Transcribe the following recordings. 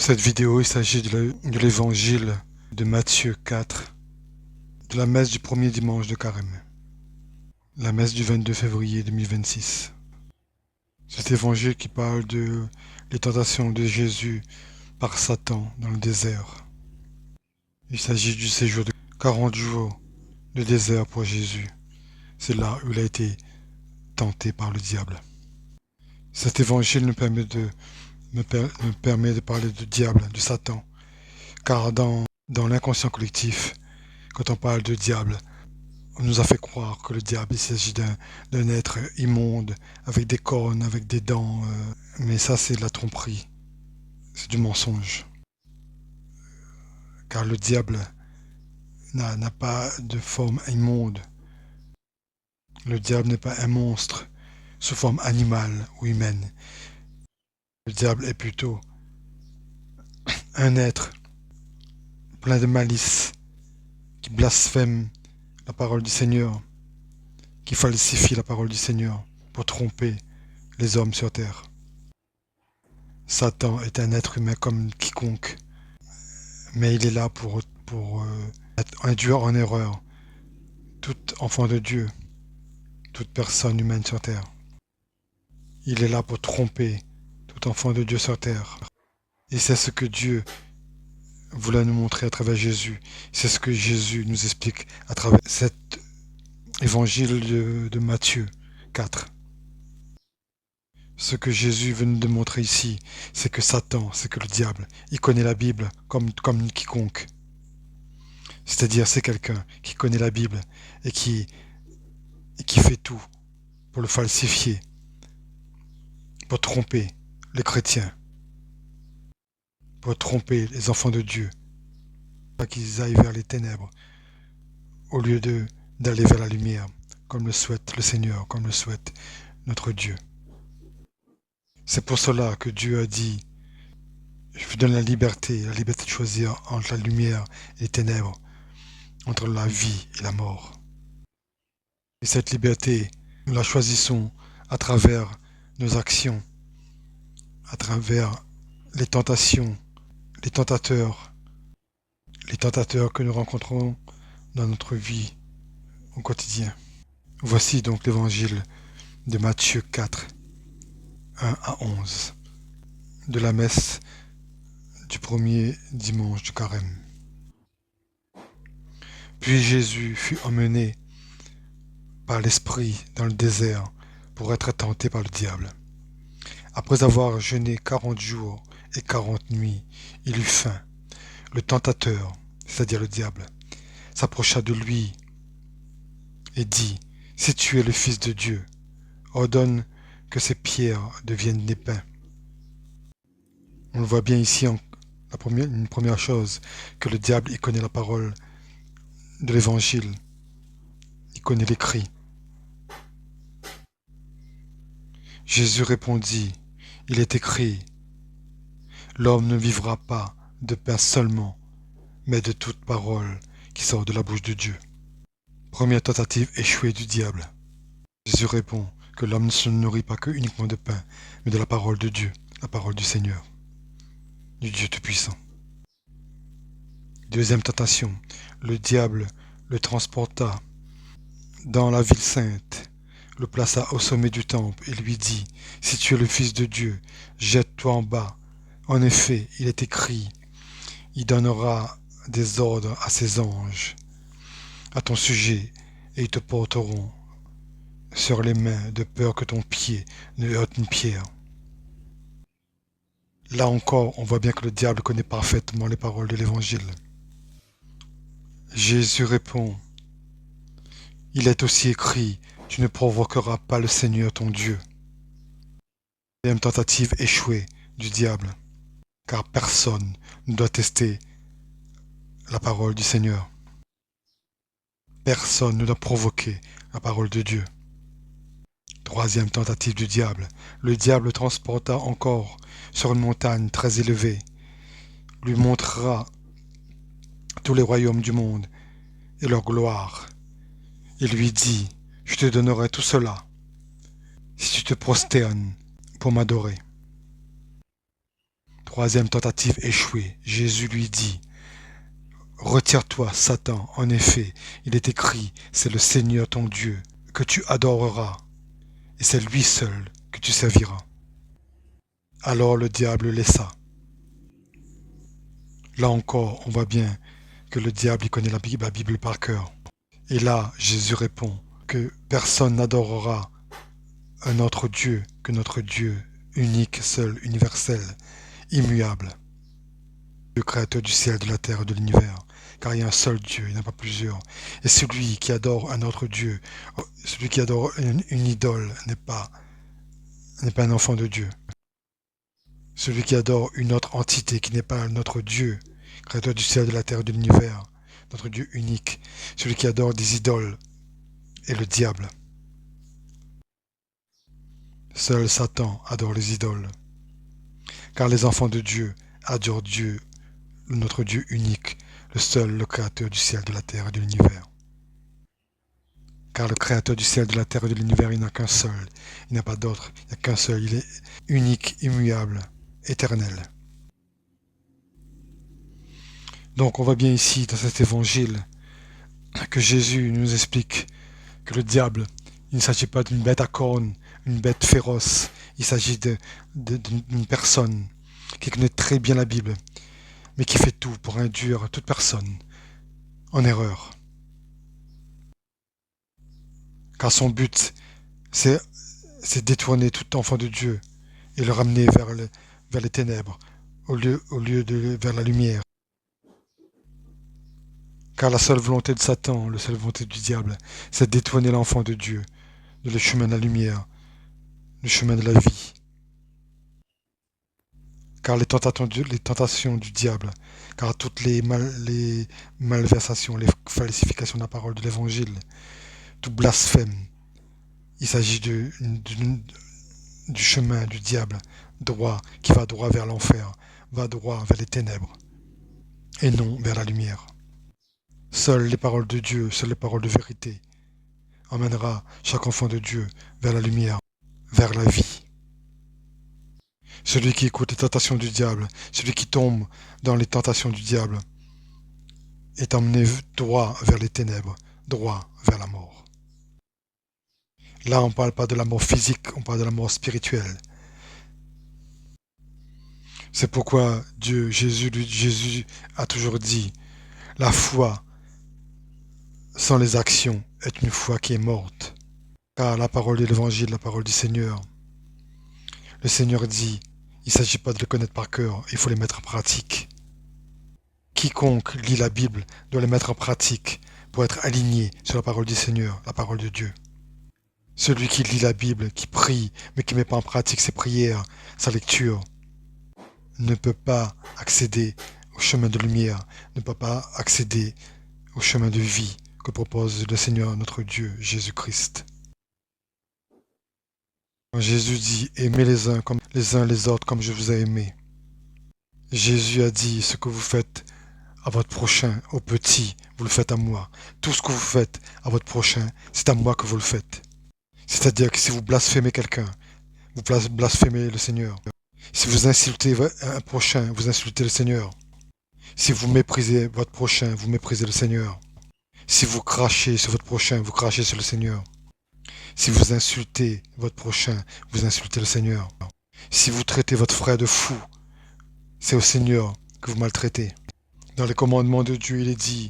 cette vidéo, il s'agit de l'évangile de Matthieu 4, de la messe du premier dimanche de Carême, la messe du 22 février 2026. Cet évangile qui parle de les tentations de Jésus par Satan dans le désert. Il s'agit du séjour de 40 jours de désert pour Jésus. C'est là où il a été tenté par le diable. Cet évangile me permet de parler du diable, du Satan, car dans l'inconscient collectif, quand on parle de diable, on nous a fait croire que le diable, il s'agit d'un être immonde, avec des cornes, avec des dents, mais ça c'est de la tromperie, c'est du mensonge. Car le diable n'a pas de forme immonde. Le diable n'est pas un monstre sous forme animale ou humaine. Le diable est plutôt un être plein de malice, qui blasphème la parole du Seigneur, qui falsifie la parole du Seigneur pour tromper les hommes sur terre. Satan est un être humain comme quiconque, mais il est là pour induire en erreur tout enfant de Dieu, toute personne humaine sur terre. Il est là pour tromper tout enfant de Dieu sur terre. Et c'est ce que Dieu voulait nous montrer à travers Jésus. C'est ce que Jésus nous explique à travers cet évangile de Matthieu 4. Ce que Jésus veut nous démontrer ici, c'est que Satan, c'est que le diable, il connaît la Bible comme quiconque. C'est-à-dire c'est quelqu'un qui connaît la Bible et qui fait tout pour le falsifier, pour tromper les chrétiens, pour tromper les enfants de Dieu, pour qu'ils aillent vers les ténèbres, au lieu d'aller vers la lumière, comme le souhaite le Seigneur, comme le souhaite notre Dieu. C'est pour cela que Dieu a dit, je vous donne la liberté de choisir entre la lumière et les ténèbres, entre la vie et la mort. Et cette liberté, nous la choisissons à travers nos actions, à travers les tentations, les tentateurs que nous rencontrons dans notre vie au quotidien. Voici donc l'évangile de Matthieu 4, 1 à 11, de la messe du premier dimanche du Carême. Puis Jésus fut emmené par l'Esprit dans le désert pour être tenté par le diable. Après avoir jeûné 40 jours et 40 nuits, il eut faim. Le tentateur, c'est-à-dire le diable, s'approcha de lui et dit, « Si tu es le Fils de Dieu, ordonne que ces pierres deviennent des pains. » On le voit bien ici, une première chose, que le diable, il connaît la parole de l'Évangile, il connaît l'écrit. Jésus répondit, « Il est écrit, l'homme ne vivra pas de pain seulement, mais de toute parole qui sort de la bouche de Dieu. » Première tentative échouée du diable. Jésus répond que l'homme ne se nourrit pas que uniquement de pain, mais de la parole de Dieu, la parole du Seigneur, du Dieu Tout-Puissant. Deuxième tentation, le diable le transporta dans la ville sainte, le plaça au sommet du temple et lui dit, « Si tu es le Fils de Dieu, jette-toi en bas. En effet, il est écrit, il donnera des ordres à ses anges à ton sujet, et ils te porteront sur les mains de peur que ton pied ne heurte une pierre. » Là encore, on voit bien que le diable connaît parfaitement les paroles de l'Évangile. Jésus répond, « Il est aussi écrit, tu ne provoqueras pas le Seigneur ton Dieu. » Deuxième tentative échouée du diable, car personne ne doit tester la parole du Seigneur. Personne ne doit provoquer la parole de Dieu. Troisième tentative du diable. Le diable transporta encore sur une montagne très élevée, lui montrera tous les royaumes du monde et leur gloire. Il lui dit, « Je te donnerai tout cela, si tu te prosternes pour m'adorer. » Troisième tentative échouée. Jésus lui dit, retire-toi, Satan, en effet, il est écrit, c'est le Seigneur ton Dieu que tu adoreras, et c'est lui seul que tu serviras. Alors le diable laissa. Là encore, on voit bien que le diable il connaît la Bible par cœur. Et là, Jésus répond que personne n'adorera un autre Dieu que notre Dieu, unique, seul, universel, immuable, le créateur du ciel, de la terre et de l'univers. Car il y a un seul Dieu, il n'y en a pas plusieurs. Et celui qui adore un autre Dieu, celui qui adore une idole n'est pas un enfant de Dieu. Celui qui adore une autre entité qui n'est pas notre Dieu, créateur du ciel, de la terre et de l'univers, notre Dieu unique, celui qui adore des idoles, est le diable. Seul Satan adore les idoles. Car les enfants de Dieu adorent Dieu, notre Dieu unique, le seul, le créateur du ciel, de la terre et de l'univers. Car le créateur du ciel, de la terre et de l'univers, il n'y en a qu'un seul. Il n'y a pas d'autre. Il n'y a qu'un seul. Il est unique, immuable, éternel. Donc on voit bien ici, dans cet évangile, que Jésus nous explique que le diable, il ne s'agit pas d'une bête à cornes, une bête féroce. Il s'agit d'une personne qui connaît très bien la Bible, mais qui fait tout pour induire toute personne en erreur. Car son but, c'est détourner tout enfant de Dieu et le ramener vers les ténèbres, vers la lumière. Car la seule volonté de Satan, la seule volonté du diable, c'est de détourner l'enfant de Dieu de le chemin de la lumière, le chemin de la vie. Car les tentations du diable, car toutes les malversations, les falsifications de la parole de l'évangile, tout blasphème, il s'agit du chemin du diable droit, qui va droit vers l'enfer, va droit vers les ténèbres, et non vers la lumière. Seules les paroles de Dieu, seules les paroles de vérité, emmènera chaque enfant de Dieu vers la lumière, vers la vie. Celui qui écoute les tentations du diable, celui qui tombe dans les tentations du diable, est emmené droit vers les ténèbres, droit vers la mort. Là, on ne parle pas de la mort physique, on parle de la mort spirituelle. C'est pourquoi Jésus a toujours dit, la foi sans les actions est une foi qui est morte. Car la parole de l'évangile, la parole du Seigneur, le Seigneur dit, il ne s'agit pas de le connaître par cœur, il faut les mettre en pratique. Quiconque lit la Bible doit les mettre en pratique pour être aligné sur la parole du Seigneur, la parole de Dieu. Celui qui lit la Bible, qui prie, mais qui ne met pas en pratique ses prières, sa lecture, ne peut pas accéder au chemin de lumière, ne peut pas accéder au chemin de vie que propose le Seigneur notre Dieu, Jésus-Christ. Quand Jésus dit, aimez les uns les autres comme je vous ai aimé. Jésus a dit, ce que vous faites à votre prochain, au petit, vous le faites à moi. Tout ce que vous faites à votre prochain, c'est à moi que vous le faites. C'est-à-dire que si vous blasphémez quelqu'un, vous blasphémez le Seigneur. Si vous insultez un prochain, vous insultez le Seigneur. Si vous méprisez votre prochain, vous méprisez le Seigneur. Si vous crachez sur votre prochain, vous crachez sur le Seigneur. Si vous insultez votre prochain, vous insultez le Seigneur. Si vous traitez votre frère de fou, c'est au Seigneur que vous maltraitez. Dans les commandements de Dieu, il est dit,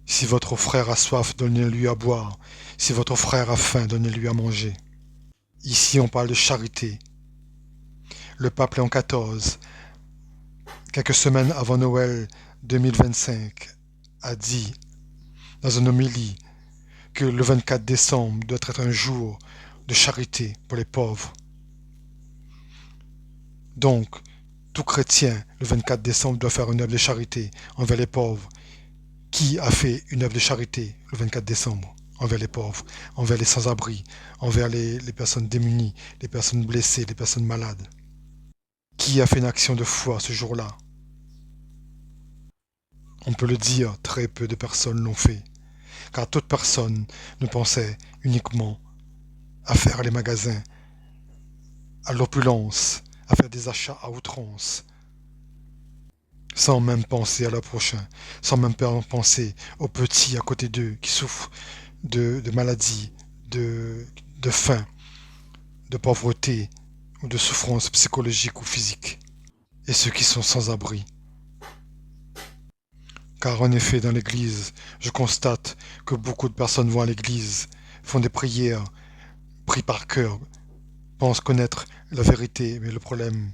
si votre frère a soif, donnez-lui à boire. Si votre frère a faim, donnez-lui à manger. Ici, on parle de charité. Le pape Léon XIV, quelques semaines avant Noël 2025, a dit, dans une homélie, que le 24 décembre doit être un jour de charité pour les pauvres. Donc, tout chrétien, le 24 décembre, doit faire une œuvre de charité envers les pauvres. Qui a fait une œuvre de charité le 24 décembre envers les pauvres, envers les sans-abri, envers les personnes démunies, les personnes blessées, les personnes malades? Qui a fait une action de foi ce jour-là? On peut le dire, très peu de personnes l'ont fait, car toute personne ne pensait uniquement à faire les magasins, à l'opulence, à faire des achats à outrance, sans même penser à leur prochain, sans même penser aux petits à côté d'eux qui souffrent de maladies, de faim, de pauvreté ou de souffrances psychologiques ou physiques, et ceux qui sont sans abri. Car en effet, dans l'Église, je constate que beaucoup de personnes vont à l'Église, font des prières, prient par cœur, pensent connaître la vérité, mais le problème,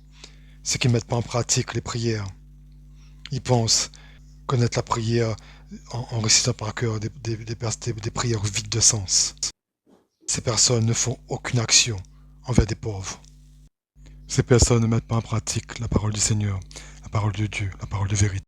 c'est qu'ils ne mettent pas en pratique les prières. Ils pensent connaître la prière en récitant par cœur des prières vides de sens. Ces personnes ne font aucune action envers des pauvres. Ces personnes ne mettent pas en pratique la parole du Seigneur, la parole de Dieu, la parole de vérité.